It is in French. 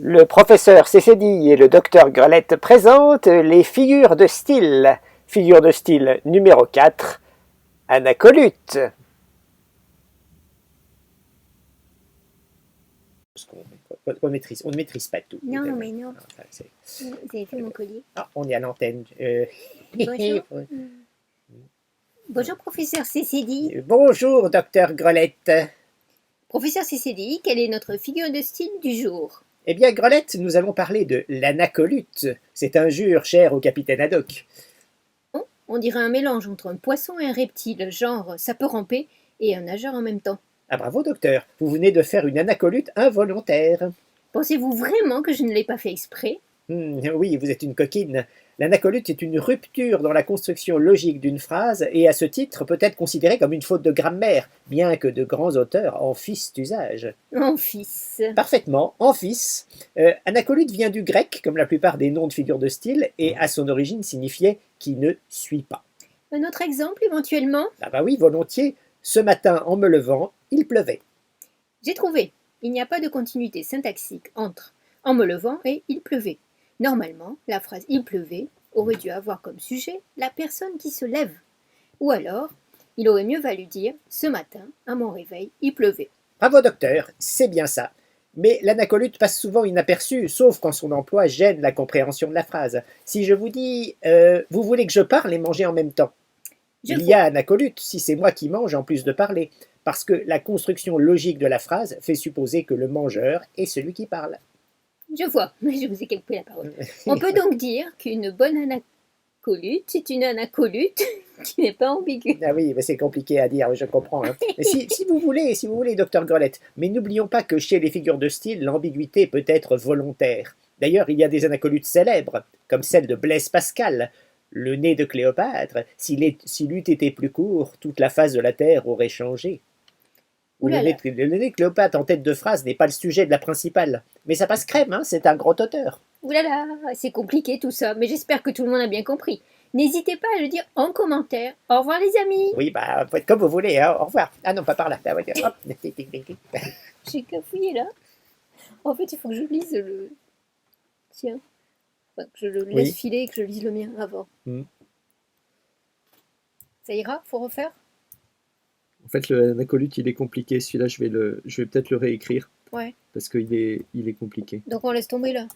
Le professeur Cécédille et le docteur Grelette présentent les figures de style. Figure de style numéro 4, Anacolute. On ne maîtrise pas tout. Non, mais non. Enfin, Vous avez vu mon collier? Ah, on est à l'antenne. Bonjour. Bonjour, professeur Cécédille. Bonjour, docteur Grelette. Professeur Cécédille, quelle est notre figure de style du jour? Eh bien, Grelette, nous allons parler de l'anacolute. C'est un jure cher au capitaine Haddock. Oh, on dirait un mélange entre un poisson et un reptile, genre ça peut ramper, et un nageur en même temps. Ah bravo, docteur. Vous venez de faire une anacolute involontaire. Pensez-vous vraiment que je ne l'ai pas fait exprès? Oui, vous êtes une coquine. L'anacolute est une rupture dans la construction logique d'une phrase et à ce titre peut être considérée comme une faute de grammaire, bien que de grands auteurs en fissent usage. En fils. Parfaitement, en fils. Anacolute vient du grec, comme la plupart des noms de figures de style, et à son origine signifiait « qui ne suit pas ». Un autre exemple éventuellement? Ah bah oui, volontiers. Ce matin, en me levant, il pleuvait. J'ai trouvé. Il n'y a pas de continuité syntaxique entre en me levant et il pleuvait. Normalement, la phrase il pleuvait aurait dû avoir comme sujet la personne qui se lève. Ou alors, il aurait mieux valu dire ce matin, à mon réveil, il pleuvait. Bravo docteur, c'est bien ça. Mais l'anacolute passe souvent inaperçu, sauf quand son emploi gêne la compréhension de la phrase. Si je vous dis vous voulez que je parle et manger en même temps, il y a anacolute si c'est moi qui mange en plus de parler, parce que la construction logique de la phrase fait supposer que le mangeur est celui qui parle. Je vois, mais je vous ai coupé la parole. On peut donc dire qu'une bonne anacolute, c'est une anacolute qui n'est pas ambiguë. Ah oui, mais c'est compliqué à dire, je comprends. Hein. Mais si vous voulez, docteur Grelette, mais n'oublions pas que chez les figures de style, l'ambiguïté peut être volontaire. D'ailleurs, il y a des anacolutes célèbres, comme celle de Blaise Pascal. Le nez de Cléopâtre, s'il eût été plus court, toute la face de la terre aurait changé. Le nez de Cléopâtre en tête de phrase n'est pas le sujet de la principale. Mais ça passe crème, hein, c'est un grand auteur. Ouh là là, c'est compliqué tout ça, mais j'espère que tout le monde a bien compris. N'hésitez pas à le dire en commentaire. Au revoir les amis. Oui, bah, faites comme vous voulez, hein. Au revoir. Ah non, pas par là. J'ai cafouillé là. En fait, il faut que je lise le... Tiens. Enfin, que je le laisse filer et que je lise le mien avant. Ça ira? Faut refaire? En fait, l'anacolute, il est compliqué. Celui-là, je vais peut-être le réécrire. Ouais. Parce qu'il est compliqué. Donc on laisse tomber là.